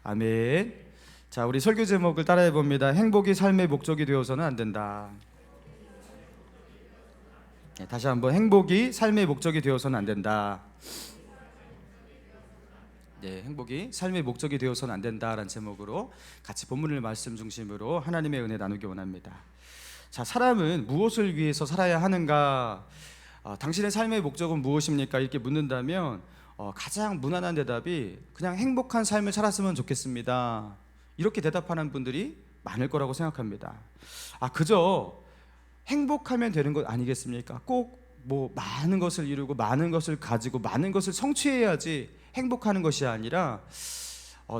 아멘. 자, 우리 설교 제목을 따라해 봅니다. 행복이 삶의 목적이 되어서는 안 된다. 네, 다시 한번 행복이 삶의 목적이 되어서는 안 된다. 네, 행복이 삶의 목적이 되어서는 안 된다라는 제목으로 같이 본문을 말씀 중심으로 하나님의 은혜 나누기 원합니다. 자, 사람은 무엇을 위해서 살아야 하는가? 당신의 삶의 목적은 무엇입니까? 이렇게 묻는다면 가장 무난한 대답이 그냥 행복한 삶을 살았으면 좋겠습니다. 이렇게 대답하는 분들이 많을 거라고 생각합니다. 그저 행복하면 되는 것 아니겠습니까? 꼭 뭐 많은 것을 이루고 많은 것을 가지고 많은 것을 성취해야지 행복하는 것이 아니라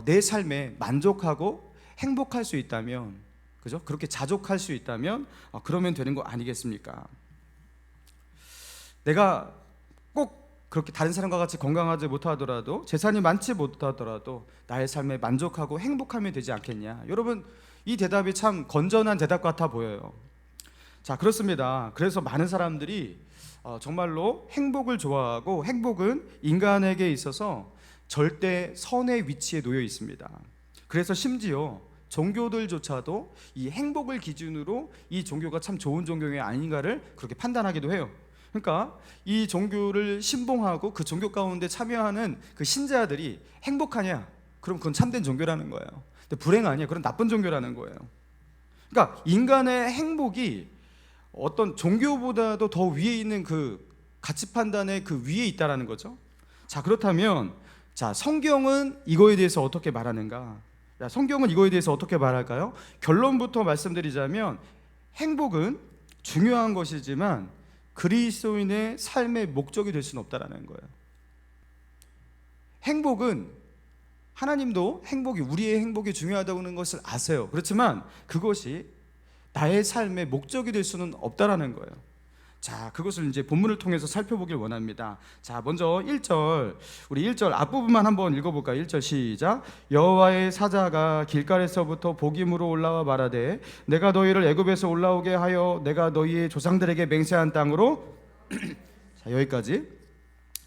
내 삶에 만족하고 행복할 수 있다면, 그죠? 그렇게 자족할 수 있다면 그러면 되는 거 아니겠습니까? 내가 꼭 그렇게 다른 사람과 같이 건강하지 못하더라도, 재산이 많지 못하더라도 나의 삶에 만족하고 행복하면 되지 않겠냐? 여러분, 이 대답이 참 건전한 대답 같아 보여요. 자, 그렇습니다. 그래서 많은 사람들이 정말로 행복을 좋아하고, 행복은 인간에게 있어서 절대 선의 위치에 놓여 있습니다. 그래서 심지어 종교들조차도 이 행복을 기준으로 이 종교가 참 좋은 종교가 아닌가를 그렇게 판단하기도 해요. 그러니까 이 종교를 신봉하고 그 종교 가운데 참여하는 그 신자들이 행복하냐? 그럼 그건 참된 종교라는 거예요. 근데 불행 아니야? 그건 나쁜 종교라는 거예요. 그러니까 인간의 행복이 어떤 종교보다도 더 위에 있는 그 가치 판단의 그 위에 있다라는 거죠. 자, 그렇다면 성경은 이거에 대해서 어떻게 말하는가? 성경은 이거에 대해서 어떻게 말할까요? 결론부터 말씀드리자면 행복은 중요한 것이지만 그리스도인의 삶의 목적이 될 수는 없다라는 거예요. 행복은, 하나님도 우리의 행복이 중요하다는 것을 아세요. 그렇지만 그것이 나의 삶의 목적이 될 수는 없다라는 거예요. 자, 그것을 이제 본문을 통해서 살펴보길 원합니다. 자, 먼저 1절, 우리 1절 앞부분만 한번 읽어볼까요? 1절 시작. 여호와의 사자가 길갈에서부터 복임으로 올라와 말하되 내가 너희를 애굽에서 올라오게 하여 내가 너희의 조상들에게 맹세한 땅으로 자, 여기까지.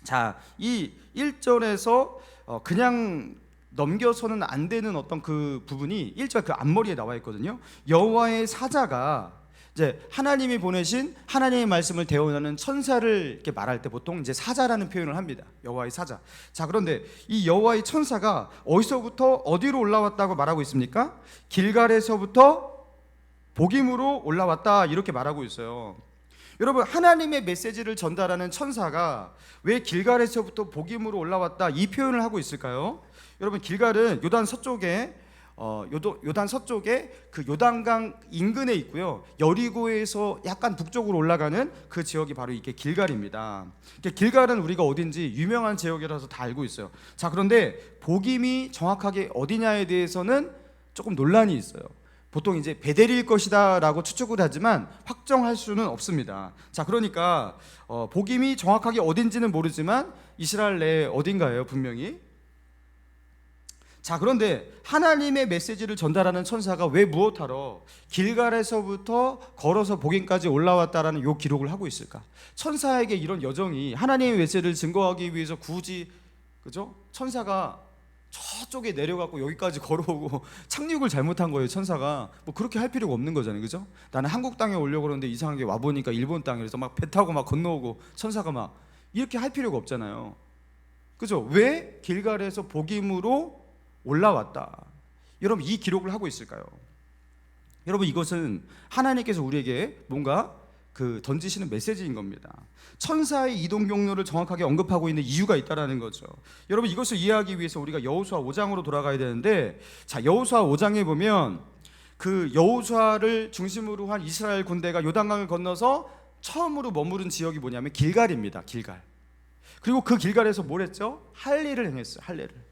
자, 이 1절에서 그냥 넘겨서는 안 되는 어떤 그 부분이 1절 그 앞머리에 나와 있거든요. 여호와의 사자가, 이제 하나님이 보내신 하나님의 말씀을 대언하는 천사를 이렇게 말할 때 보통 이제 사자라는 표현을 합니다. 여호와의 사자. 자, 그런데 이 여호와의 천사가 어디서부터 어디로 올라왔다고 말하고 있습니까? 길갈에서부터 복임으로 올라왔다, 이렇게 말하고 있어요. 여러분, 하나님의 메시지를 전달하는 천사가 왜 길갈에서부터 복임으로 올라왔다 이 표현을 하고 있을까요? 여러분, 길갈은 요단 서쪽에 그 요단강 인근에 있고요. 여리고에서 약간 북쪽으로 올라가는 그 지역이 바로 이게 길갈입니다. 길갈은 우리가 어딘지 유명한 지역이라서 다 알고 있어요. 자, 그런데 복임이 정확하게 어디냐에 대해서는 조금 논란이 있어요. 보통 이제 베델일 것이다 라고 추측을 하지만 확정할 수는 없습니다. 자, 그러니까 복임이 정확하게 어딘지는 모르지만 이스라엘 내 어딘가예요, 분명히. 자, 그런데 하나님의 메시지를 전달하는 천사가 왜 무엇하러 길갈에서부터 걸어서 복임까지 올라왔다라는 요 기록을 하고 있을까? 천사에게 이런 여정이 하나님의 메시지를 증거하기 위해서 굳이, 그죠? 천사가 저쪽에 내려가고 여기까지 걸어오고 착륙을 잘못한 거예요. 천사가 뭐 그렇게 할 필요가 없는 거잖아요, 그죠? 나는 한국 땅에 오려고 그러는데 이상하게 와보니까 일본 땅이라서 막 배 타고 막 건너오고, 천사가 막 이렇게 할 필요가 없잖아요, 그죠? 왜 길갈에서 복임으로 올라왔다, 여러분 이 기록을 하고 있을까요? 여러분, 이것은 하나님께서 우리에게 뭔가 던지시는 메시지인 겁니다. 천사의 이동 경로를 정확하게 언급하고 있는 이유가 있다라는 거죠. 여러분, 이것을 이해하기 위해서 우리가 여호수아 5장으로 돌아가야 되는데, 자, 여호수아 5장에 보면 그 여호수아를 중심으로 한 이스라엘 군대가 요단강을 건너서 처음으로 머무른 지역이 뭐냐면 길갈입니다. 길갈. 그리고 그 길갈에서 뭘 했죠? 할례를 행했어요. 할례를.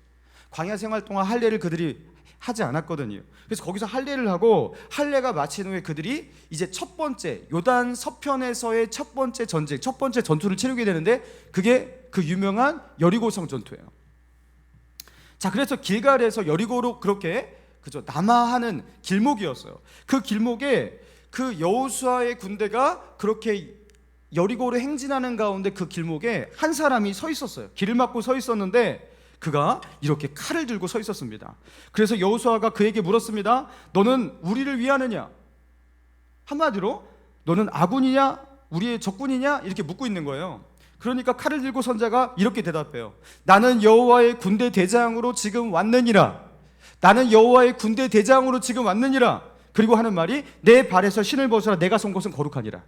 광야 생활 동안 할례를 그들이 하지 않았거든요. 그래서 거기서 할례를 하고, 할례가 마친 후에 그들이 이제 첫 번째 요단 서편에서의 첫 번째 전쟁, 첫 번째 전투를 치르게 되는데, 그게 그 유명한 여리고성 전투예요. 자, 그래서 길갈에서 여리고로 그렇게, 그죠, 남하하는 길목이었어요. 그 길목에 그 여호수아의 군대가 그렇게 여리고로 행진하는 가운데 그 길목에 한 사람이 서 있었어요. 길을 막고 서 있었는데 그가 이렇게 칼을 들고 서 있었습니다. 그래서 여호수아가 그에게 물었습니다. 너는 우리를 위하느냐? 한마디로 너는 아군이냐 우리의 적군이냐 이렇게 묻고 있는 거예요. 그러니까 칼을 들고 선 자가 이렇게 대답해요. 나는 여호와의 군대 대장으로 지금 왔느니라. 나는 여호와의 군대 대장으로 지금 왔느니라. 그리고 하는 말이 내 발에서 신을 벗으라. 내가 선 곳은 거룩하니라.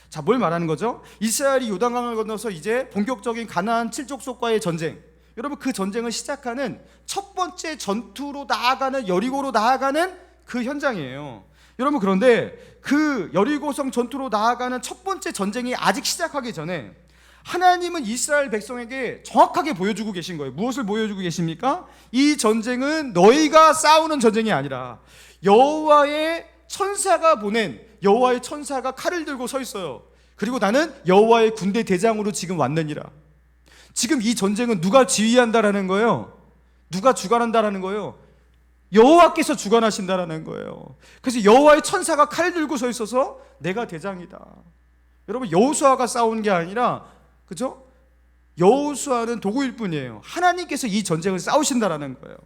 자, 뭘 말하는 거죠? 이스라엘이 요단강을 건너서 이제 본격적인 가나안 7족속과의 전쟁, 여러분 그 전쟁을 시작하는 첫 번째 전투로 나아가는, 여리고로 나아가는 그 현장이에요. 여러분, 그런데 그 여리고성 전투로 나아가는 첫 번째 전쟁이 아직 시작하기 전에 하나님은 이스라엘 백성에게 정확하게 보여주고 계신 거예요. 무엇을 보여주고 계십니까? 이 전쟁은 너희가 싸우는 전쟁이 아니라 여호와의 천사가 보낸, 여호와의 천사가 칼을 들고 서 있어요. 그리고 나는 여호와의 군대 대장으로 지금 왔느니라. 지금 이 전쟁은 누가 지휘한다라는 거예요? 누가 주관한다라는 거예요? 여호와께서 주관하신다라는 거예요. 그래서 여호와의 천사가 칼을 들고 서 있어서 내가 대장이다. 여러분, 여호수아가 싸운 게 아니라, 그죠? 여호수아는 도구일 뿐이에요. 하나님께서 이 전쟁을 싸우신다라는 거예요.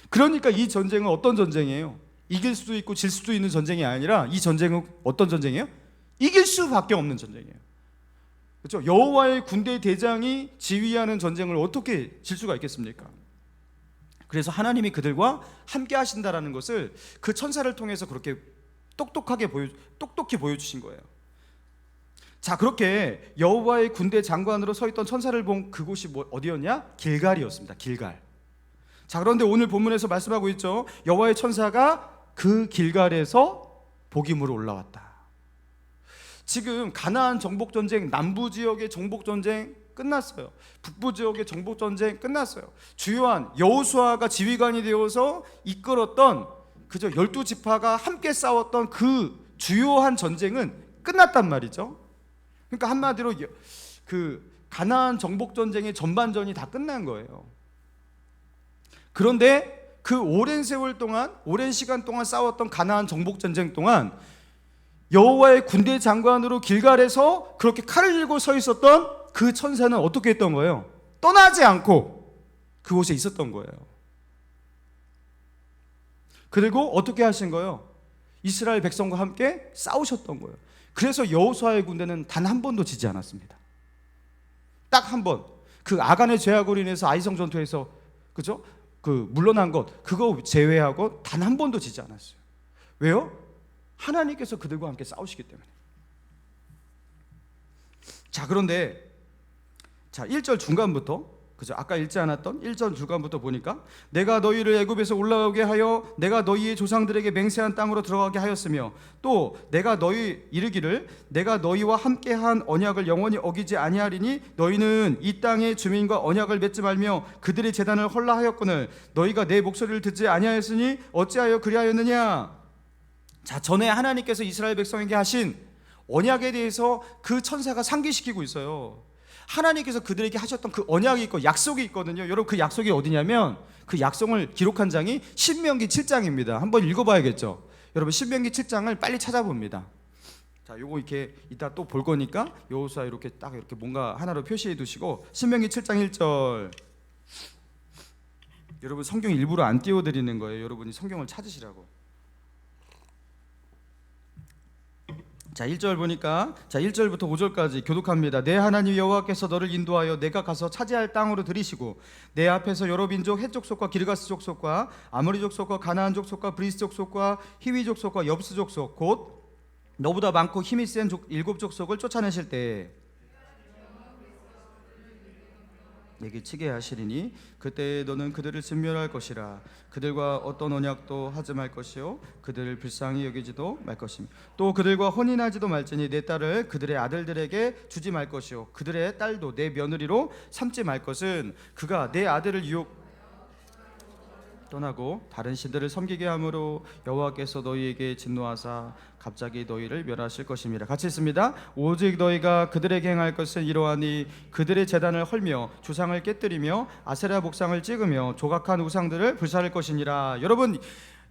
그러니까 이 전쟁은 어떤 전쟁이에요? 이길 수도 있고 질 수도 있는 전쟁이 아니라 이 전쟁은 어떤 전쟁이에요? 이길 수밖에 없는 전쟁이에요. 그렇죠? 여호와의 군대 대장이 지휘하는 전쟁을 어떻게 질 수가 있겠습니까? 그래서 하나님이 그들과 함께 하신다라는 것을 그 천사를 통해서 그렇게 똑똑히 보여주신 거예요. 자, 그렇게 여호와의 군대 장관으로 서 있던 천사를 본 그곳이 어디였냐? 길갈이었습니다. 길갈. 자, 그런데 오늘 본문에서 말씀하고 있죠. 여호와의 천사가 그 길갈에서 복임으로 올라왔다. 지금 가나안 정복 전쟁, 남부 지역의 정복 전쟁 끝났어요. 북부 지역의 정복 전쟁 끝났어요. 주요한 여호수아가 지휘관이 되어서 이끌었던, 그저 12지파가 함께 싸웠던 그 주요한 전쟁은 끝났단 말이죠. 그러니까 한마디로 그 가나안 정복 전쟁의 전반전이 다 끝난 거예요. 그런데 그 오랜 세월 동안, 오랜 시간 동안 싸웠던 가나안 정복 전쟁 동안 여호와의 군대 장관으로 길갈에서 그렇게 칼을 들고 서 있었던 그 천사는 어떻게 했던 거예요? 떠나지 않고 그곳에 있었던 거예요. 그리고 어떻게 하신 거예요? 이스라엘 백성과 함께 싸우셨던 거예요. 그래서 여호수아의 군대는 단 한 번도 지지 않았습니다. 딱 한 번. 그 아간의 죄악으로 인해서 아이성 전투에서, 그죠? 그 물러난 것, 그거 제외하고 단 한 번도 지지 않았어요. 왜요? 하나님께서 그들과 함께 싸우시기 때문에. 자, 그런데 자, 1절 중간부터, 그죠? 아까 읽지 않았던 1절 중간부터 보니까 내가 너희를 애굽에서 올라오게 하여 내가 너희의 조상들에게 맹세한 땅으로 들어가게 하였으며 또 내가 너희 이르기를 내가 너희와 함께한 언약을 영원히 어기지 아니하리니 너희는 이 땅의 주민과 언약을 맺지 말며 그들의 제단을 헐라 하였거늘 너희가 내 목소리를 듣지 아니하였으니 어찌하여 그리하였느냐. 자, 전에 하나님께서 이스라엘 백성에게 하신 언약에 대해서 그 천사가 상기시키고 있어요. 하나님께서 그들에게 하셨던 그 언약이 있고 약속이 있거든요. 여러분, 그 약속이 어디냐면 그 약속을 기록한 장이 신명기 7장입니다. 한번 읽어봐야겠죠. 여러분, 신명기 7장을 빨리 찾아봅니다. 자, 요거 이렇게 이따 또 볼 거니까 여호수아 이렇게 딱 이렇게 뭔가 하나로 표시해 두시고 신명기 7장 1절. 여러분, 성경 일부러 안 띄워드리는 거예요. 여러분이 성경을 찾으시라고. 자, 1절 보니까, 자, 1절부터 5절까지 교독합니다. 내 하나님 여호와께서 너를 인도하여 내가 가서 차지할 땅으로 들이시고 내 앞에서 여러 민족 헷 족속과 기르가스 족속과 아모리 족속과 가나안 족속과 브리스 족속과 히위 족속과 엽스 족속 곧 너보다 많고 힘이 센 7족속을 쫓아내실 때 내게 치게 하시리니 그때 너는 그들을 진멸할 것이라. 그들과 어떤 언약도 하지 말 것이요 그들을 불쌍히 여기지도 말 것이며 또 그들과 혼인하지도 말지니 내 딸을 그들의 아들들에게 주지 말 것이요 그들의 딸도 내 며느리로 삼지 말 것은 그가 내 아들을 떠나고 다른 신들을 섬기게 함으로 여호와께서 너희에게 진노하사 갑자기 너희를 멸하실 것입니다. 같이 있습니다. 오직 너희가 그들에게 행할 것은 이러하니 그들의 제단을 헐며 주상을 깨뜨리며 아세라 목상을 찍으며 조각한 우상들을 불사를 것이니라. 여러분,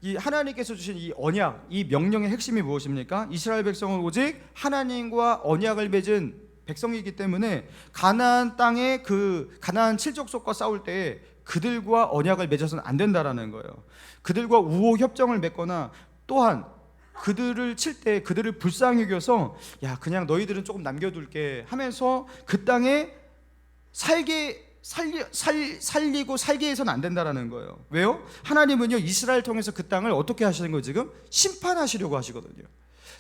이 하나님께서 주신 이 언약, 이 명령의 핵심이 무엇입니까? 이스라엘 백성은 오직 하나님과 언약을 맺은 백성이기 때문에 가나안 땅의 그 가나안 7족속과 싸울 때 그들과 언약을 맺어서는 안 된다라는 거예요. 그들과 우호 협정을 맺거나 또한 그들을 칠 때 그들을 불쌍히 여겨서 야 그냥 너희들은 조금 남겨둘게 하면서 그 땅에 살리고 살게 해서는 안 된다라는 거예요. 왜요? 하나님은요 이스라엘 통해서 그 땅을 어떻게 하시는 거예요? 지금 심판하시려고 하시거든요.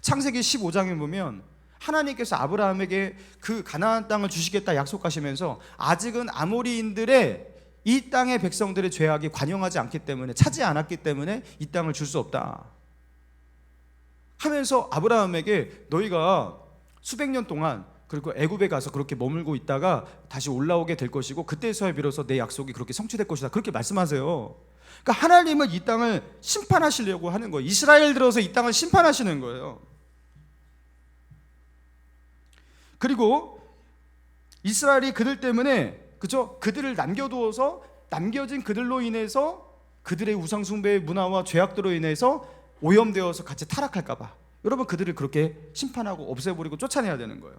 창세기 15장에 보면 하나님께서 아브라함에게 그 가나안 땅을 주시겠다 약속하시면서 아직은 아모리인들의 이 땅의 백성들의 죄악이 관영하지 않기 때문에, 차지 않았기 때문에 이 땅을 줄 수 없다 하면서 아브라함에게 너희가 수백 년 동안 그리고 애굽에 가서 그렇게 머물고 있다가 다시 올라오게 될 것이고 그때서야 비로소 내 약속이 그렇게 성취될 것이다, 그렇게 말씀하세요. 그러니까 하나님은 이 땅을 심판하시려고 하는 거예요. 이스라엘 들어서 이 땅을 심판하시는 거예요. 그리고 이스라엘이 그들 때문에, 그죠? 그들을 남겨두어서 남겨진 그들로 인해서 그들의 우상숭배의 문화와 죄악들로 인해서 오염되어서 같이 타락할까봐 여러분 그들을 그렇게 심판하고 없애버리고 쫓아내야 되는 거예요.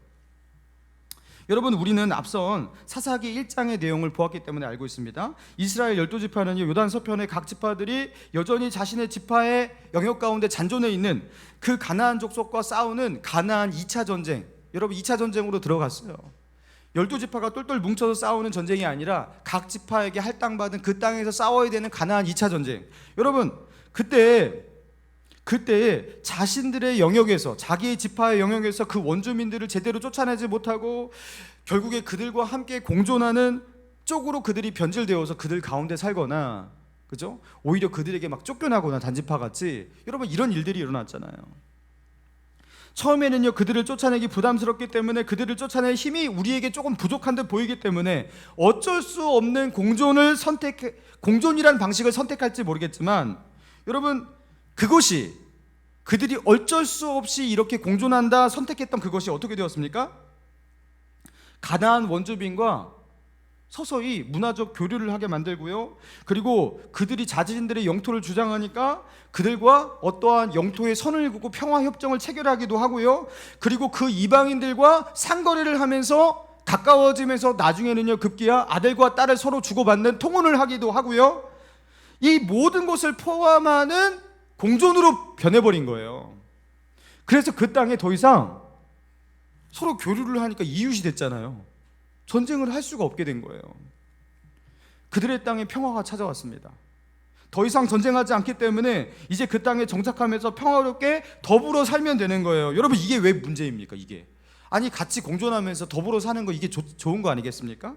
여러분 우리는 앞선 사사기 1장의 내용을 보았기 때문에 알고 있습니다. 이스라엘 12지파는요 요단 서편의 각 지파들이 여전히 자신의 지파의 영역 가운데 잔존해 있는 그 가나안 족속과 싸우는 가나안 2차 전쟁, 여러분 2차 전쟁으로 들어갔어요. 12지파가 똘똘 뭉쳐서 싸우는 전쟁이 아니라 각 지파에게 할당받은 그 땅에서 싸워야 되는 가나안 2차 전쟁. 여러분 그때 자신들의 영역에서, 자기의 지파의 영역에서 그 원주민들을 제대로 쫓아내지 못하고 결국에 그들과 함께 공존하는 쪽으로 그들이 변질되어서 그들 가운데 살거나, 그죠? 오히려 그들에게 막 쫓겨나거나 단지파 같이, 여러분 이런 일들이 일어났잖아요. 처음에는요 그들을 쫓아내기 부담스럽기 때문에, 그들을 쫓아낼 힘이 우리에게 조금 부족한 듯 보이기 때문에 어쩔 수 없는 공존이라는 방식을 선택할지 모르겠지만, 여러분 그것이, 그들이 어쩔 수 없이 이렇게 공존한다 선택했던 그것이 어떻게 되었습니까? 가나안 원주민과 서서히 문화적 교류를 하게 만들고요, 그리고 그들이 자신들의 영토를 주장하니까 그들과 어떠한 영토의 선을 긋고 평화협정을 체결하기도 하고요, 그리고 그 이방인들과 상거래를 하면서 가까워지면서 나중에는요 급기야 아들과 딸을 서로 주고받는 통혼을 하기도 하고요, 이 모든 것을 포함하는 공존으로 변해버린 거예요. 그래서 그 땅에 더 이상 서로 교류를 하니까 이웃이 됐잖아요. 전쟁을 할 수가 없게 된 거예요. 그들의 땅에 평화가 찾아왔습니다. 더 이상 전쟁하지 않기 때문에 이제 그 땅에 정착하면서 평화롭게 더불어 살면 되는 거예요. 여러분 이게 왜 문제입니까? 이게 아니 같이 공존하면서 더불어 사는 거, 이게 좋은 거 아니겠습니까?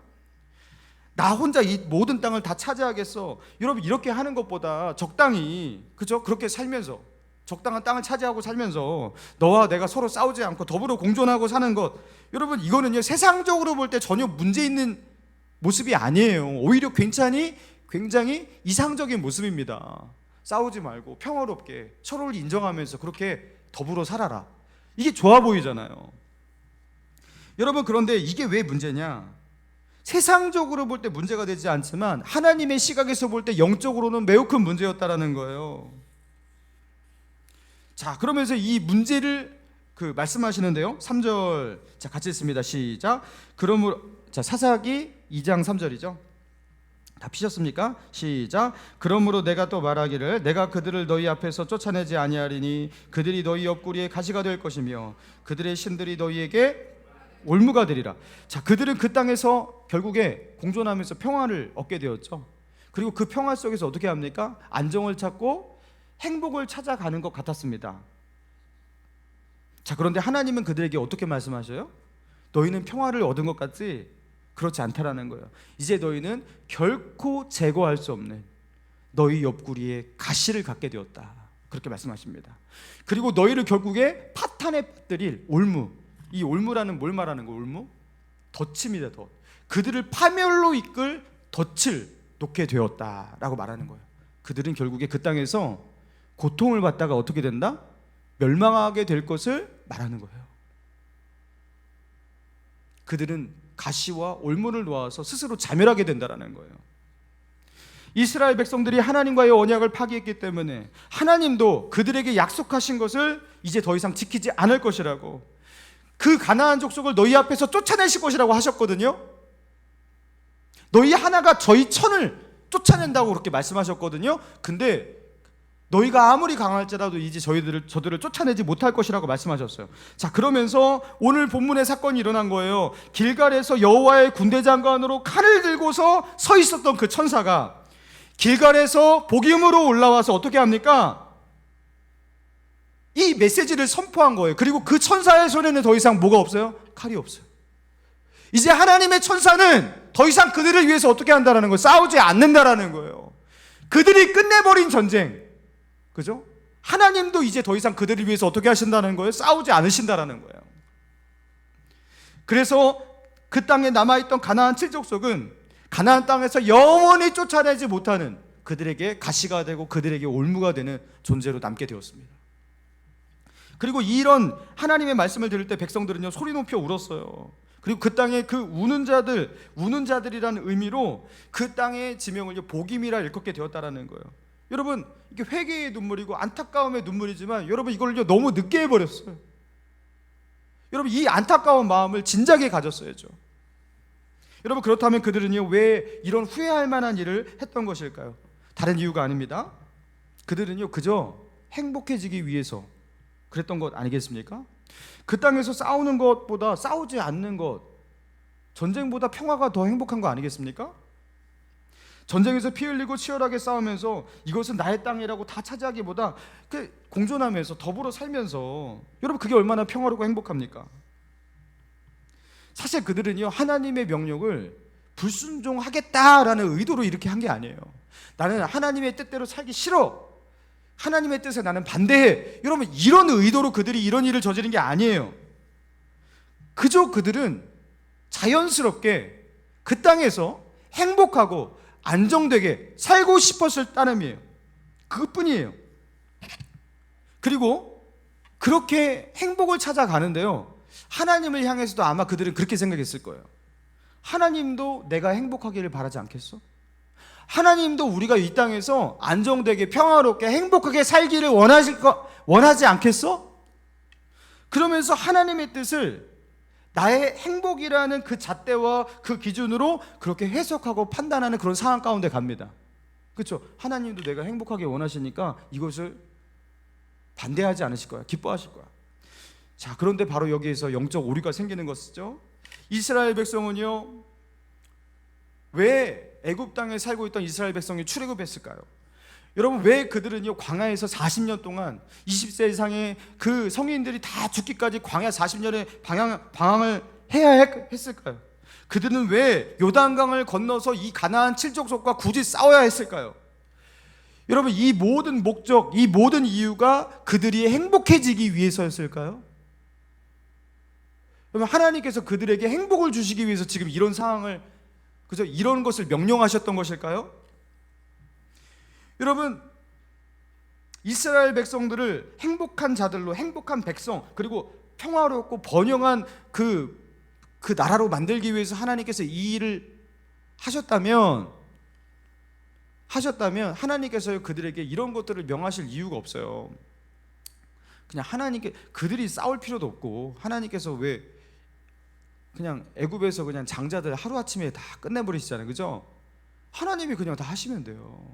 나 혼자 이 모든 땅을 다 차지하겠어. 여러분 이렇게 하는 것보다 적당히, 그죠? 그렇게 살면서 적당한 땅을 차지하고 살면서 너와 내가 서로 싸우지 않고 더불어 공존하고 사는 것, 여러분 이거는요 세상적으로 볼 때 전혀 문제 있는 모습이 아니에요. 오히려 굉장히 이상적인 모습입니다. 싸우지 말고 평화롭게 서로를 인정하면서 그렇게 더불어 살아라, 이게 좋아 보이잖아요. 여러분 그런데 이게 왜 문제냐? 세상적으로 볼 때 문제가 되지 않지만 하나님의 시각에서 볼 때 영적으로는 매우 큰 문제였다라는 거예요. 자, 그러면서 이 문제를 말씀하시는데요. 3절 자 같이 읽습니다. 시작. 그러므로, 자 사사기 2장 3절이죠. 다 피셨습니까? 시작. 그러므로 내가 또 말하기를 내가 그들을 너희 앞에서 쫓아내지 아니하리니 그들이 너희 옆구리에 가시가 될 것이며 그들의 신들이 너희에게 올무가 되리라. 자, 그들은 그 땅에서 결국에 공존하면서 평화를 얻게 되었죠. 그리고 그 평화 속에서 어떻게 합니까? 안정을 찾고 행복을 찾아가는 것 같았습니다. 자, 그런데 하나님은 그들에게 어떻게 말씀하셔요? 너희는 평화를 얻은 것 같지? 그렇지 않다라는 거예요. 이제 너희는 결코 제거할 수 없는 너희 옆구리에 가시를 갖게 되었다, 그렇게 말씀하십니다. 그리고 너희를 결국에 파탄에 빠뜨릴 올무, 이 올무라는 뭘 말하는 거예요? 올무? 덫입니다. 덫. 그들을 파멸로 이끌 덫을 놓게 되었다라고 말하는 거예요. 그들은 결국에 그 땅에서 고통을 받다가 어떻게 된다? 멸망하게 될 것을 말하는 거예요. 그들은 가시와 올무를 놓아서 스스로 자멸하게 된다라는 거예요. 이스라엘 백성들이 하나님과의 언약을 파기했기 때문에 하나님도 그들에게 약속하신 것을 이제 더 이상 지키지 않을 것이라고, 그 가나안 족속을 너희 앞에서 쫓아내실 것이라고 하셨거든요. 너희 하나가 저희 천을 쫓아낸다고 그렇게 말씀하셨거든요. 근데 너희가 아무리 강할지라도 이제 저들을 쫓아내지 못할 것이라고 말씀하셨어요. 자, 그러면서 오늘 본문의 사건이 일어난 거예요. 길갈에서 여호와의 군대 장관으로 칼을 들고서 서 있었던 그 천사가 길갈에서 복임으로 올라와서 어떻게 합니까? 이 메시지를 선포한 거예요. 그리고 그 천사의 손에는 더 이상 뭐가 없어요? 칼이 없어요. 이제 하나님의 천사는 더 이상 그들을 위해서 어떻게 한다라는 거예요? 싸우지 않는다라는 거예요. 그들이 끝내버린 전쟁, 그죠? 하나님도 이제 더 이상 그들을 위해서 어떻게 하신다는 거예요? 싸우지 않으신다라는 거예요. 그래서 그 땅에 남아있던 가나안 7족속은 가나안 땅에서 영원히 쫓아내지 못하는 그들에게 가시가 되고 그들에게 올무가 되는 존재로 남게 되었습니다. 그리고 이런 하나님의 말씀을 들을 때 백성들은요, 소리 높여 울었어요. 그리고 그 땅에 그 우는 자들이라는 의미로 그 땅의 지명을 복임이라 일컫게 되었다라는 거예요. 여러분, 이게 회개의 눈물이고 안타까움의 눈물이지만 여러분, 이걸 너무 늦게 해버렸어요. 여러분, 이 안타까운 마음을 진작에 가졌어야죠. 여러분, 그렇다면 그들은요, 왜 이런 후회할 만한 일을 했던 것일까요? 다른 이유가 아닙니다. 그들은요, 그저 행복해지기 위해서 그랬던 것 아니겠습니까? 그 땅에서 싸우는 것보다 싸우지 않는 것, 전쟁보다 평화가 더 행복한 거 아니겠습니까? 전쟁에서 피 흘리고 치열하게 싸우면서 이것은 나의 땅이라고 다 차지하기보다 공존하면서 더불어 살면서, 여러분, 그게 얼마나 평화롭고 행복합니까? 사실 그들은요, 하나님의 명령을 불순종하겠다라는 의도로 이렇게 한 게 아니에요. 나는 하나님의 뜻대로 살기 싫어, 하나님의 뜻에 나는 반대해, 여러분, 이런 의도로 그들이 이런 일을 저지른 게 아니에요. 그저 그들은 자연스럽게 그 땅에서 행복하고 안정되게 살고 싶었을 따름이에요. 그것뿐이에요. 그리고 그렇게 행복을 찾아가는데요, 하나님을 향해서도 아마 그들은 그렇게 생각했을 거예요. 하나님도 내가 행복하기를 바라지 않겠어? 하나님도 우리가 이 땅에서 안정되게 평화롭게 행복하게 살기를 원하지 않겠어? 그러면서 하나님의 뜻을 나의 행복이라는 그 잣대와 그 기준으로 그렇게 해석하고 판단하는 그런 상황 가운데 갑니다. 그렇죠? 하나님도 내가 행복하게 원하시니까 이것을 반대하지 않으실 거야. 기뻐하실 거야. 자, 그런데 바로 여기에서 영적 오류가 생기는 것이죠. 이스라엘 백성은요, 왜 애굽 땅에 살고 있던 이스라엘 백성이 출애굽했을까요? 여러분, 왜 그들은요, 광야에서 40년 동안 20세 이상의 그 성인들이 다 죽기까지 광야 40년의 방황을 해야 했을까요? 그들은 왜 요단강을 건너서 이 가나안 7족속과 굳이 싸워야 했을까요? 여러분, 이 모든 목적, 이 모든 이유가 그들이 행복해지기 위해서였을까요? 여러분, 하나님께서 그들에게 행복을 주시기 위해서 지금 이런 상황을, 그죠? 이런 것을 명령하셨던 것일까요? 여러분, 이스라엘 백성들을 행복한 자들로, 행복한 백성, 그리고 평화롭고 번영한 그 나라로 만들기 위해서 하나님께서 이 일을 하셨다면 하나님께서 그들에게 이런 것들을 명하실 이유가 없어요. 그냥 그들이 싸울 필요도 없고, 하나님께서 왜 그냥 애굽에서 그냥 장자들 하루아침에 다 끝내버리시잖아요. 그죠? 하나님이 그냥 다 하시면 돼요.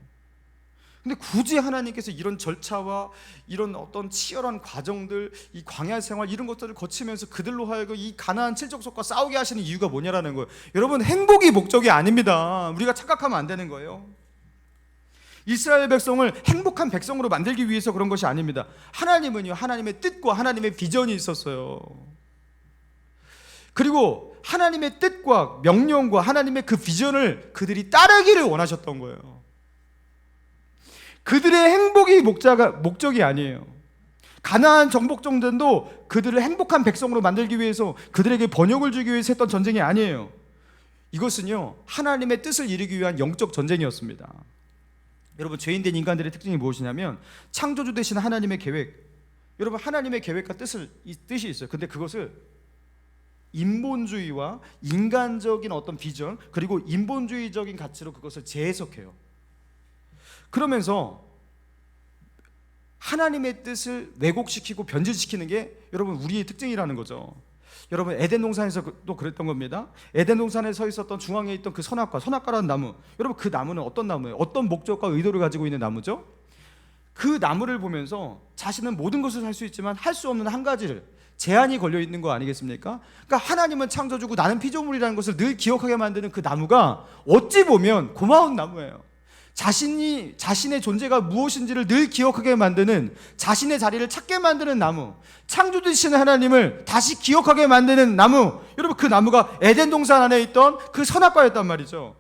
근데 굳이 하나님께서 이런 절차와 이런 어떤 치열한 과정들, 이 광야 생활, 이런 것들을 거치면서 그들로 하여금 이 가나안 7족속과 싸우게 하시는 이유가 뭐냐라는 거예요. 여러분, 행복이 목적이 아닙니다. 우리가 착각하면 안 되는 거예요. 이스라엘 백성을 행복한 백성으로 만들기 위해서 그런 것이 아닙니다. 하나님은요, 하나님의 뜻과 하나님의 비전이 있었어요. 그리고 하나님의 뜻과 명령과 하나님의 그 비전을 그들이 따르기를 원하셨던 거예요. 그들의 행복이 목적이 아니에요. 가나안 정복 전쟁도 그들을 행복한 백성으로 만들기 위해서, 그들에게 번영을 주기 위해서 했던 전쟁이 아니에요. 이것은요, 하나님의 뜻을 이루기 위한 영적 전쟁이었습니다. 여러분, 죄인된 인간들의 특징이 무엇이냐면 창조주 되신 하나님의 계획, 여러분, 하나님의 계획과 뜻이 있어요. 근데 그것을 인본주의와 인간적인 어떤 비전, 그리고 인본주의적인 가치로 그것을 재해석해요. 그러면서 하나님의 뜻을 왜곡시키고 변질시키는 게 여러분 우리의 특징이라는 거죠. 여러분 에덴 동산에서 또 그랬던 겁니다. 에덴 동산에 서 있었던 중앙에 있던 그 선악과라는 나무, 여러분 그 나무는 어떤 나무예요? 어떤 목적과 의도를 가지고 있는 나무죠? 그 나무를 보면서 자신은 모든 것을 할 수 있지만 할 수 없는 한 가지를, 제한이 걸려 있는 거 아니겠습니까? 그러니까 하나님은 창조주고 나는 피조물이라는 것을 늘 기억하게 만드는 그 나무가 어찌 보면 고마운 나무예요. 자신의 존재가 무엇인지를 늘 기억하게 만드는, 자신의 자리를 찾게 만드는 나무, 창조주신 하나님을 다시 기억하게 만드는 나무, 여러분 그 나무가 에덴 동산 안에 있던 그 선악과였단 말이죠.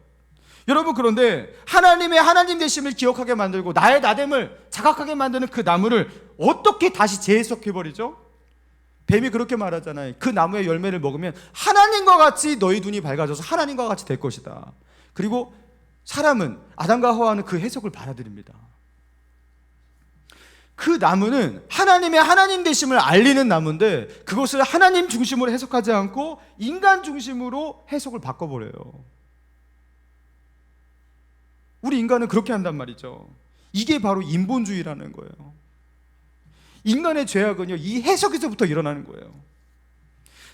여러분 그런데 하나님의 하나님 되심을 기억하게 만들고 나의 나됨을 자각하게 만드는 그 나무를 어떻게 다시 재해석해버리죠? 뱀이 그렇게 말하잖아요. 그 나무의 열매를 먹으면 하나님과 같이 너희 눈이 밝아져서 하나님과 같이 될 것이다. 그리고 사람은, 아담과 하와는 그 해석을 받아들입니다. 그 나무는 하나님의 하나님 되심을 알리는 나무인데 그것을 하나님 중심으로 해석하지 않고 인간 중심으로 해석을 바꿔버려요. 우리 인간은 그렇게 한단 말이죠. 이게 바로 인본주의라는 거예요. 인간의 죄악은요, 이 해석에서부터 일어나는 거예요.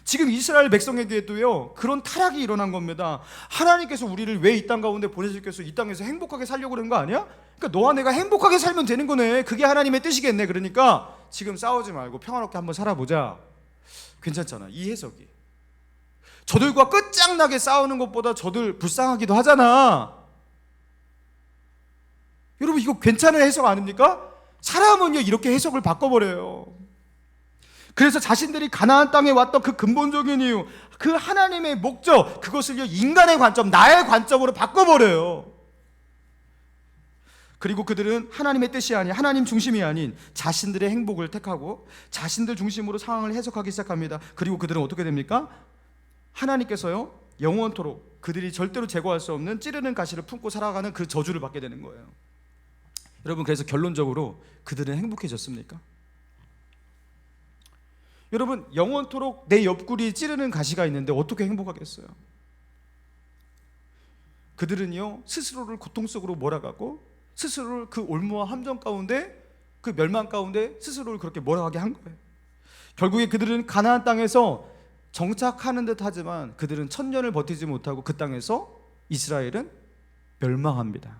지금 이스라엘 백성에게도요 그런 타락이 일어난 겁니다. 하나님께서 우리를 왜 이 땅 가운데 보내셨겠어? 이 땅에서 행복하게 살려고 그런 거 아니야? 그러니까 너와 내가 행복하게 살면 되는 거네. 그게 하나님의 뜻이겠네. 그러니까 지금 싸우지 말고 평화롭게 한번 살아보자. 괜찮잖아, 이 해석이. 저들과 끝장나게 싸우는 것보다 저들 불쌍하기도 하잖아. 여러분 이거 괜찮은 해석 아닙니까? 사람은요 이렇게 해석을 바꿔버려요. 그래서 자신들이 가나안 땅에 왔던 그 근본적인 이유, 그 하나님의 목적, 그것을 인간의 관점, 나의 관점으로 바꿔버려요. 그리고 그들은 하나님의 뜻이 아닌, 하나님 중심이 아닌 자신들의 행복을 택하고 자신들 중심으로 상황을 해석하기 시작합니다. 그리고 그들은 어떻게 됩니까? 하나님께서요 영원토록 그들이 절대로 제거할 수 없는 찌르는 가시를 품고 살아가는 그 저주를 받게 되는 거예요. 여러분 그래서 결론적으로 그들은 행복해졌습니까? 여러분 영원토록 내 옆구리에 찌르는 가시가 있는데 어떻게 행복하겠어요? 그들은요 스스로를 고통 속으로 몰아가고 스스로를 그 올무와 함정 가운데, 그 멸망 가운데 스스로를 그렇게 몰아가게 한 거예요. 결국에 그들은 가나안 땅에서 정착하는 듯 하지만 그들은 1000년을 버티지 못하고 그 땅에서 이스라엘은 멸망합니다.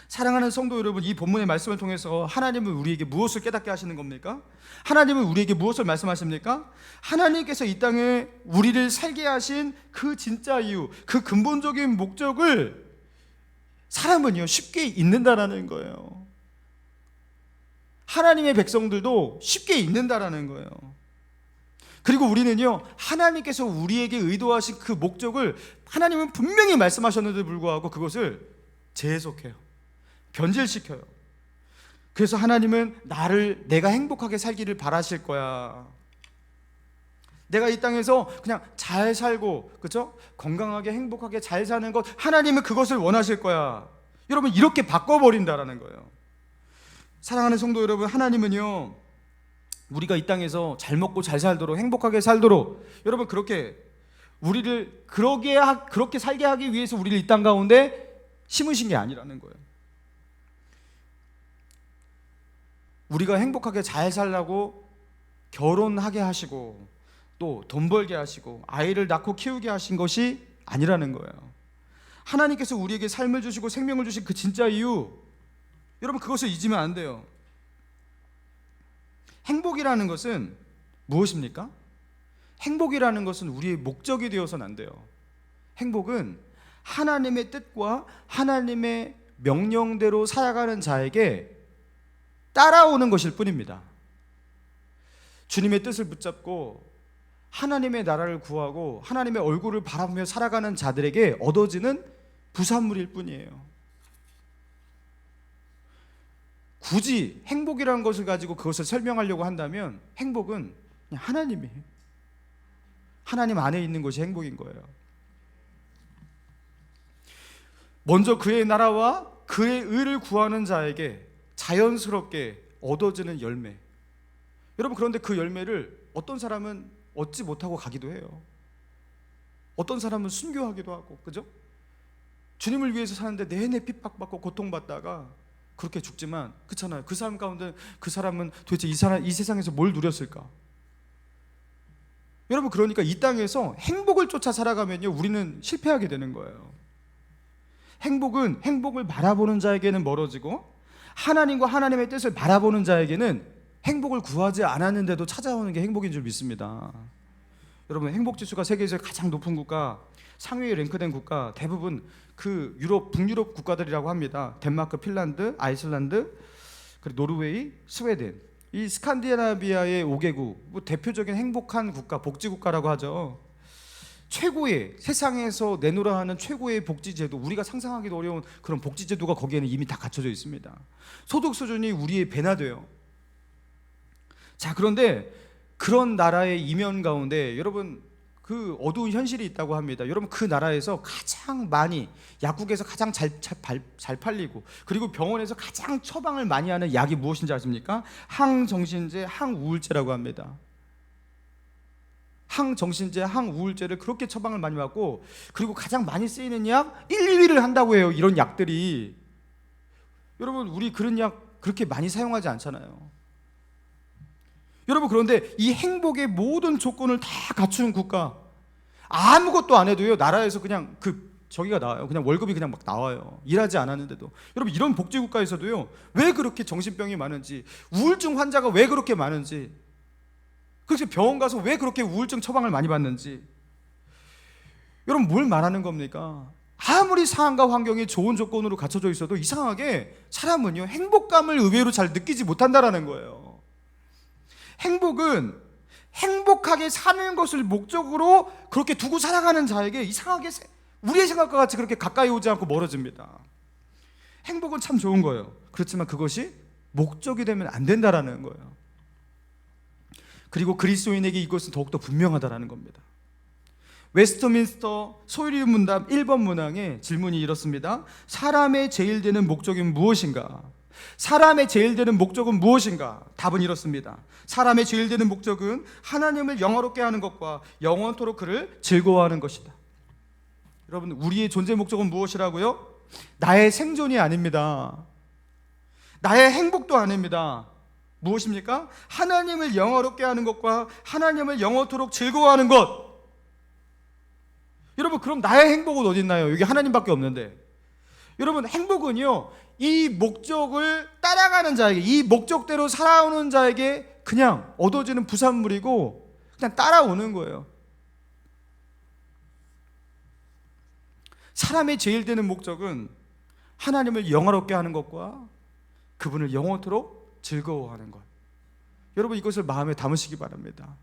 사랑하는 성도 여러분, 이 본문의 말씀을 통해서 하나님은 우리에게 무엇을 깨닫게 하시는 겁니까? 하나님은 우리에게 무엇을 말씀하십니까? 하나님께서 이 땅에 우리를 살게 하신 그 진짜 이유, 그 근본적인 목적을 사람은요 쉽게 잊는다라는 거예요. 하나님의 백성들도 쉽게 잊는다라는 거예요. 그리고 우리는요 하나님께서 우리에게 의도하신 그 목적을 하나님은 분명히 말씀하셨는데도 불구하고 그것을 재해석해요. 변질시켜요. 그래서 하나님은 내가 행복하게 살기를 바라실 거야. 내가 이 땅에서 그냥 잘 살고, 그렇죠? 건강하게 행복하게 잘 사는 것, 하나님은 그것을 원하실 거야. 여러분 이렇게 바꿔버린다라는 거예요. 사랑하는 성도 여러분, 하나님은요 우리가 이 땅에서 잘 먹고 잘 살도록, 행복하게 살도록, 여러분 그렇게 우리를 그렇게 살게 하기 위해서 우리를 이 땅 가운데 심으신 게 아니라는 거예요. 우리가 행복하게 잘 살라고 결혼하게 하시고 또 돈 벌게 하시고 아이를 낳고 키우게 하신 것이 아니라는 거예요. 하나님께서 우리에게 삶을 주시고 생명을 주신 그 진짜 이유, 여러분 그것을 잊으면 안 돼요. 행복이라는 것은 무엇입니까? 행복이라는 것은 우리의 목적이 되어서는 안 돼요. 행복은 하나님의 뜻과 하나님의 명령대로 살아가는 자에게 따라오는 것일 뿐입니다. 주님의 뜻을 붙잡고 하나님의 나라를 구하고 하나님의 얼굴을 바라보며 살아가는 자들에게 얻어지는 부산물일 뿐이에요. 굳이 행복이라는 것을 가지고 그것을 설명하려고 한다면 행복은 그냥 하나님이에요. 하나님 안에 있는 것이 행복인 거예요. 먼저 그의 나라와 그의 의를 구하는 자에게 자연스럽게 얻어지는 열매. 여러분 그런데 그 열매를 어떤 사람은 얻지 못하고 가기도 해요. 어떤 사람은 순교하기도 하고, 그죠? 주님을 위해서 사는데 내내 핍박받고 고통받다가 그렇게 죽지만 그렇잖아요. 그 사람 가운데 그 사람은 도대체 이 세상에서 뭘 누렸을까? 여러분, 그러니까 이 땅에서 행복을 쫓아 살아가면요, 우리는 실패하게 되는 거예요. 행복은 행복을 바라보는 자에게는 멀어지고, 하나님과 하나님의 뜻을 바라보는 자에게는 행복을 구하지 않았는데도 찾아오는 게 행복인 줄 믿습니다. 여러분, 행복 지수가 세계에서 가장 높은 국가, 상위에 랭크된 국가 대부분 그 북유럽 국가들이라고 합니다. 덴마크, 핀란드, 아이슬란드, 그리고 노르웨이, 스웨덴. 이 스칸디나비아의 5개국, 뭐 대표적인 행복한 국가, 복지국가라고 하죠. 최고의, 세상에서 내놓으라 하는 최고의 복지제도, 우리가 상상하기도 어려운 그런 복지제도가 거기에는 이미 다 갖춰져 있습니다. 소득 수준이 우리의 배나 돼요. 자, 그런데 그런 나라의 이면 가운데 여러분, 그 어두운 현실이 있다고 합니다. 여러분, 그 나라에서 가장 많이, 약국에서 가장 잘 팔리고, 그리고 병원에서 가장 처방을 많이 하는 약이 무엇인지 아십니까? 항정신제, 항우울제라고 합니다. 항정신제, 항우울제를 그렇게 처방을 많이 받고, 그리고 가장 많이 쓰이는 약 1, 2위를 한다고 해요. 이런 약들이. 여러분, 우리 그런 약 그렇게 많이 사용하지 않잖아요. 여러분, 그런데 이 행복의 모든 조건을 다 갖추는 국가, 아무것도 안 해도요, 나라에서 그냥 저기가 나와요. 그냥 월급이 그냥 막 나와요. 일하지 않았는데도. 여러분, 이런 복지국가에서도요, 왜 그렇게 정신병이 많은지, 우울증 환자가 왜 그렇게 많은지, 그렇게 병원 가서 왜 그렇게 우울증 처방을 많이 받는지. 여러분, 뭘 말하는 겁니까? 아무리 상황과 환경이 좋은 조건으로 갖춰져 있어도 이상하게 사람은요, 행복감을 의외로 잘 느끼지 못한다라는 거예요. 행복은 행복하게 사는 것을 목적으로 그렇게 두고 살아가는 자에게 이상하게 우리의 생각과 같이 그렇게 가까이 오지 않고 멀어집니다. 행복은 참 좋은 거예요. 그렇지만 그것이 목적이 되면 안 된다라는 거예요. 그리고 그리스도인에게 이것은 더욱더 분명하다라는 겁니다. 웨스트민스터 소유리 문답 1번 문항에 질문이 이렇습니다. 사람의 제일 되는 목적은 무엇인가? 사람의 제일 되는 목적은 무엇인가? 답은 이렇습니다. 사람의 제일 되는 목적은 하나님을 영화롭게 하는 것과 영원토록 그를 즐거워하는 것이다. 여러분, 우리의 존재 목적은 무엇이라고요? 나의 생존이 아닙니다. 나의 행복도 아닙니다. 무엇입니까? 하나님을 영화롭게 하는 것과 하나님을 영원토록 즐거워하는 것. 여러분, 그럼 나의 행복은 어디 있나요? 여기 하나님밖에 없는데. 여러분, 행복은요, 이 목적을 따라가는 자에게, 이 목적대로 살아오는 자에게 그냥 얻어지는 부산물이고 그냥 따라오는 거예요. 사람의 제일 되는 목적은 하나님을 영화롭게 하는 것과 그분을 영원토록 즐거워하는 것. 여러분, 이것을 마음에 담으시기 바랍니다.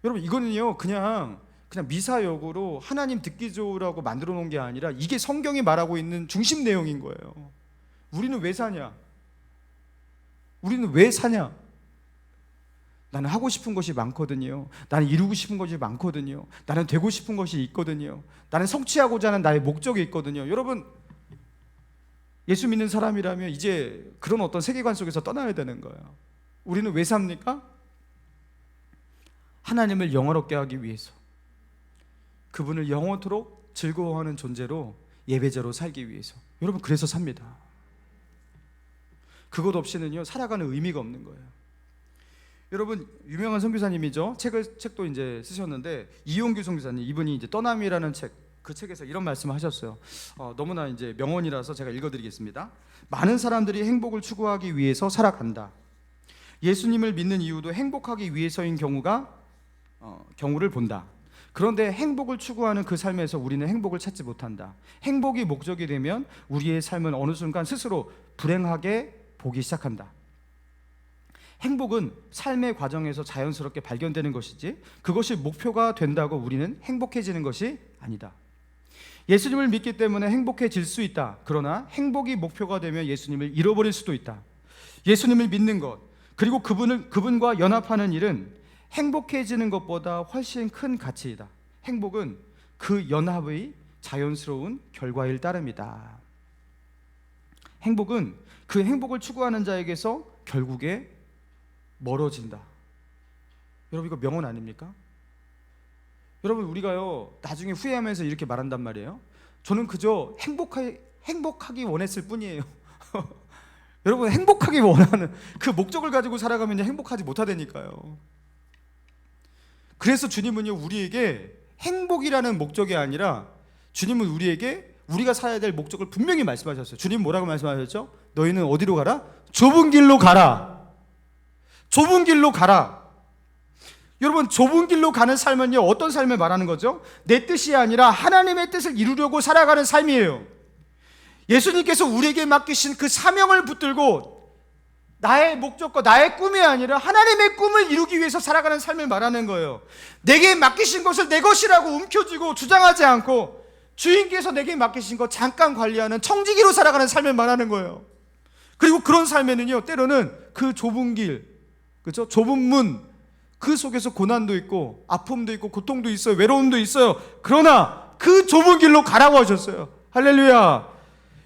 여러분, 이거는요, 그냥 미사역으로 하나님 듣기 좋으라고 만들어 놓은 게 아니라 이게 성경이 말하고 있는 중심 내용인 거예요. 우리는 왜 사냐? 우리는 왜 사냐? 나는 하고 싶은 것이 많거든요. 나는 이루고 싶은 것이 많거든요. 나는 되고 싶은 것이 있거든요. 나는 성취하고자 하는 나의 목적이 있거든요. 여러분, 예수 믿는 사람이라면 이제 그런 어떤 세계관 속에서 떠나야 되는 거예요. 우리는 왜 삽니까? 하나님을 영화롭게 하기 위해서, 그분을 영원토록 즐거워하는 존재로, 예배자로 살기 위해서. 여러분, 그래서 삽니다. 그것 없이는요, 살아가는 의미가 없는 거예요. 여러분, 유명한 선교사님이죠. 책도 이제 쓰셨는데, 이용규 선교사님, 이분이 이제 떠남이라는 책, 그 책에서 이런 말씀을 하셨어요. 너무나 이제 명언이라서 제가 읽어드리겠습니다. 많은 사람들이 행복을 추구하기 위해서 살아간다. 예수님을 믿는 이유도 행복하기 위해서인 경우를 본다. 그런데 행복을 추구하는 그 삶에서 우리는 행복을 찾지 못한다. 행복이 목적이 되면 우리의 삶은 어느 순간 스스로 불행하게 보기 시작한다. 행복은 삶의 과정에서 자연스럽게 발견되는 것이지 그것이 목표가 된다고 우리는 행복해지는 것이 아니다. 예수님을 믿기 때문에 행복해질 수 있다. 그러나 행복이 목표가 되면 예수님을 잃어버릴 수도 있다. 예수님을 믿는 것, 그리고 그분과 연합하는 일은 행복해지는 것보다 훨씬 큰 가치이다. 행복은 그 연합의 자연스러운 결과일 따름이다. 행복은 그 행복을 추구하는 자에게서 결국에 멀어진다. 여러분, 이거 명언 아닙니까? 여러분, 우리가요, 나중에 후회하면서 이렇게 말한단 말이에요. 저는 그저 행복하기 원했을 뿐이에요. 여러분 행복하기 원하는 그 목적을 가지고 살아가면 행복하지 못하다니까요. 그래서 주님은요 우리에게 행복이라는 목적이 아니라 주님은 우리에게 우리가 살아야 될 목적을 분명히 말씀하셨어요. 주님 뭐라고 말씀하셨죠? 너희는 어디로 가라? 좁은 길로 가라. 좁은 길로 가라. 여러분 좁은 길로 가는 삶은요 어떤 삶을 말하는 거죠? 내 뜻이 아니라 하나님의 뜻을 이루려고 살아가는 삶이에요. 예수님께서 우리에게 맡기신 그 사명을 붙들고 나의 목적과 나의 꿈이 아니라 하나님의 꿈을 이루기 위해서 살아가는 삶을 말하는 거예요. 내게 맡기신 것을 내 것이라고 움켜쥐고 주장하지 않고 주인께서 내게 맡기신 것 잠깐 관리하는 청지기로 살아가는 삶을 말하는 거예요. 그리고 그런 삶에는요 때로는 그 좁은 길, 그렇죠? 좁은 문, 그 속에서 고난도 있고 아픔도 있고 고통도 있어요. 외로움도 있어요. 그러나 그 좁은 길로 가라고 하셨어요. 할렐루야.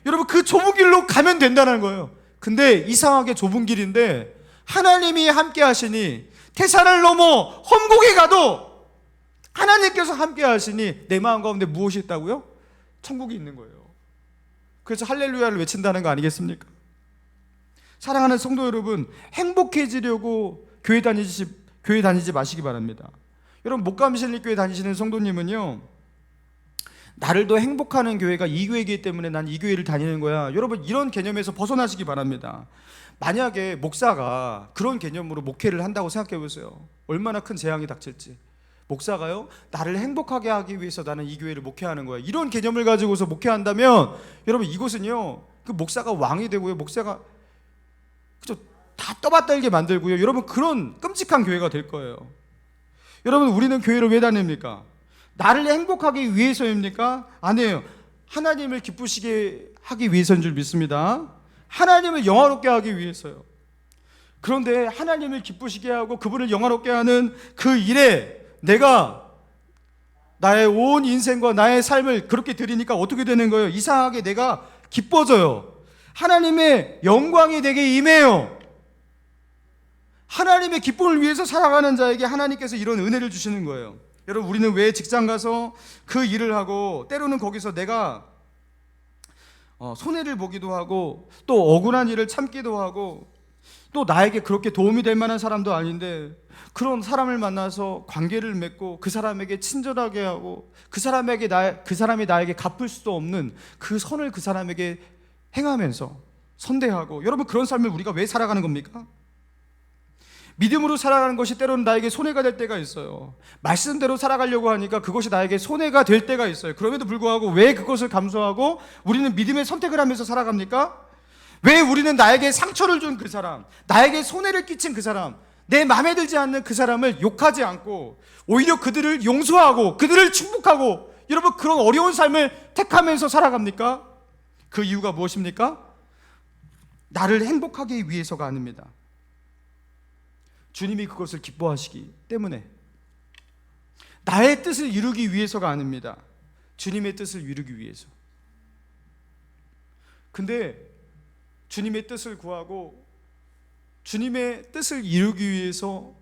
여러분 그 좁은 길로 가면 된다는 거예요. 근데 이상하게 좁은 길인데 하나님이 함께 하시니 태산을 넘어 험곡에 가도 하나님께서 함께 하시니 내 마음 가운데 무엇이 있다고요? 천국이 있는 거예요. 그래서 할렐루야를 외친다는 거 아니겠습니까? 사랑하는 성도 여러분, 행복해지려고 교회 다니지 마시기 바랍니다. 여러분 목감실리교회 다니시는 성도님은요 나를 더 행복하는 교회가 이 교회이기 때문에 난 이 교회를 다니는 거야. 여러분 이런 개념에서 벗어나시기 바랍니다. 만약에 목사가 그런 개념으로 목회를 한다고 생각해 보세요. 얼마나 큰 재앙이 닥칠지. 목사가요 나를 행복하게 하기 위해서 나는 이 교회를 목회하는 거야. 이런 개념을 가지고서 목회한다면 여러분 이곳은요 그 목사가 왕이 되고요 목사가 그죠 다 떠받들게 만들고요. 여러분 그런 끔찍한 교회가 될 거예요. 여러분 우리는 교회를 왜 다닙니까? 나를 행복하기 위해서입니까? 아니에요. 하나님을 기쁘시게 하기 위해서인 줄 믿습니다. 하나님을 영화롭게 하기 위해서요. 그런데 하나님을 기쁘시게 하고 그분을 영화롭게 하는 그 일에 내가 나의 온 인생과 나의 삶을 그렇게 드리니까 어떻게 되는 거예요? 이상하게 내가 기뻐져요. 하나님의 영광이 내게 임해요. 하나님의 기쁨을 위해서 살아가는 자에게 하나님께서 이런 은혜를 주시는 거예요. 여러분 우리는 왜 직장 가서 그 일을 하고 때로는 거기서 내가 손해를 보기도 하고 또 억울한 일을 참기도 하고 또 나에게 그렇게 도움이 될 만한 사람도 아닌데 그런 사람을 만나서 관계를 맺고 그 사람에게 친절하게 하고 그 사람이 나에게 갚을 수도 없는 그 선을 그 사람에게 행하면서 선대하고 여러분 그런 삶을 우리가 왜 살아가는 겁니까? 믿음으로 살아가는 것이 때로는 나에게 손해가 될 때가 있어요. 말씀대로 살아가려고 하니까 그것이 나에게 손해가 될 때가 있어요. 그럼에도 불구하고 왜 그것을 감수하고 우리는 믿음의 선택을 하면서 살아갑니까? 왜 우리는 나에게 상처를 준 그 사람, 나에게 손해를 끼친 그 사람, 내 마음에 들지 않는 그 사람을 욕하지 않고 오히려 그들을 용서하고 그들을 축복하고 여러분 그런 어려운 삶을 택하면서 살아갑니까? 그 이유가 무엇입니까? 나를 행복하게 위해서가 아닙니다. 주님이 그것을 기뻐하시기 때문에 나의 뜻을 이루기 위해서가 아닙니다. 주님의 뜻을 이루기 위해서. 근데 주님의 뜻을 구하고 주님의 뜻을 이루기 위해서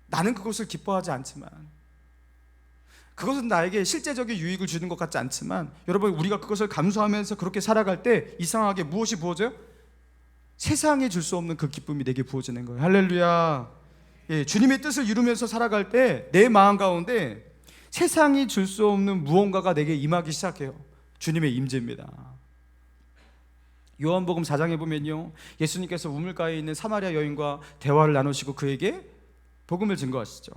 나는 그것을 기뻐하지 않지만 그것은 나에게 실제적인 유익을 주는 것 같지 않지만 여러분 우리가 그것을 감수하면서 그렇게 살아갈 때 이상하게 무엇이 부어져요? 세상에 줄 수 없는 그 기쁨이 내게 부어지는 거예요. 할렐루야. 예, 주님의 뜻을 이루면서 살아갈 때 내 마음 가운데 세상이 줄 수 없는 무언가가 내게 임하기 시작해요. 주님의 임재입니다. 요한복음 4장에 보면요 예수님께서 우물가에 있는 사마리아 여인과 대화를 나누시고 그에게 복음을 증거하시죠.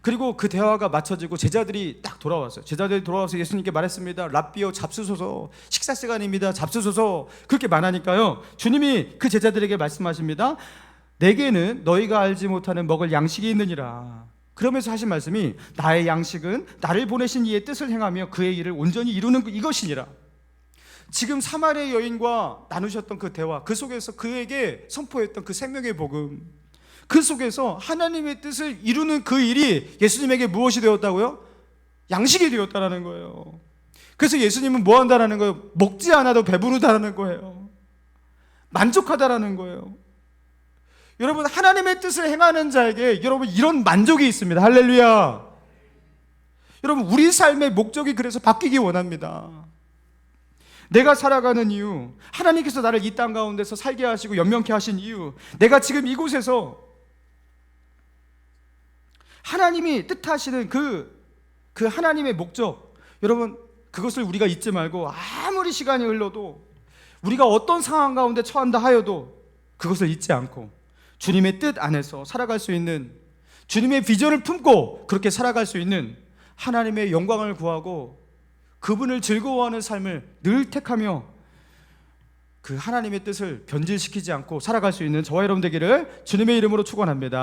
그리고 그 대화가 마쳐지고 제자들이 딱 돌아왔어요. 제자들이 돌아와서 예수님께 말했습니다. 랍비여 잡수소서, 식사 시간입니다. 잡수소서. 그렇게 말하니까요 주님이 그 제자들에게 말씀하십니다. 내게는 너희가 알지 못하는 먹을 양식이 있느니라. 그러면서 하신 말씀이 나의 양식은 나를 보내신 이의 뜻을 행하며 그의 일을 온전히 이루는 이것이니라. 지금 사마리아 여인과 나누셨던 그 대화, 그 속에서 그에게 선포했던 그 생명의 복음, 그 속에서 하나님의 뜻을 이루는 그 일이 예수님에게 무엇이 되었다고요? 양식이 되었다라는 거예요. 그래서 예수님은 뭐 한다라는 거예요? 먹지 않아도 배부르다라는 거예요. 만족하다라는 거예요. 여러분 하나님의 뜻을 행하는 자에게 여러분 이런 만족이 있습니다. 할렐루야. 여러분 우리 삶의 목적이 그래서 바뀌기 원합니다. 내가 살아가는 이유, 하나님께서 나를 이 땅 가운데서 살게 하시고 연명케 하신 이유, 내가 지금 이곳에서 하나님이 뜻하시는 그 하나님의 목적, 여러분 그것을 우리가 잊지 말고 아무리 시간이 흘러도 우리가 어떤 상황 가운데 처한다 하여도 그것을 잊지 않고 주님의 뜻 안에서 살아갈 수 있는, 주님의 비전을 품고 그렇게 살아갈 수 있는, 하나님의 영광을 구하고 그분을 즐거워하는 삶을 늘 택하며 그 하나님의 뜻을 변질시키지 않고 살아갈 수 있는 저와 여러분 되기를 주님의 이름으로 축원합니다.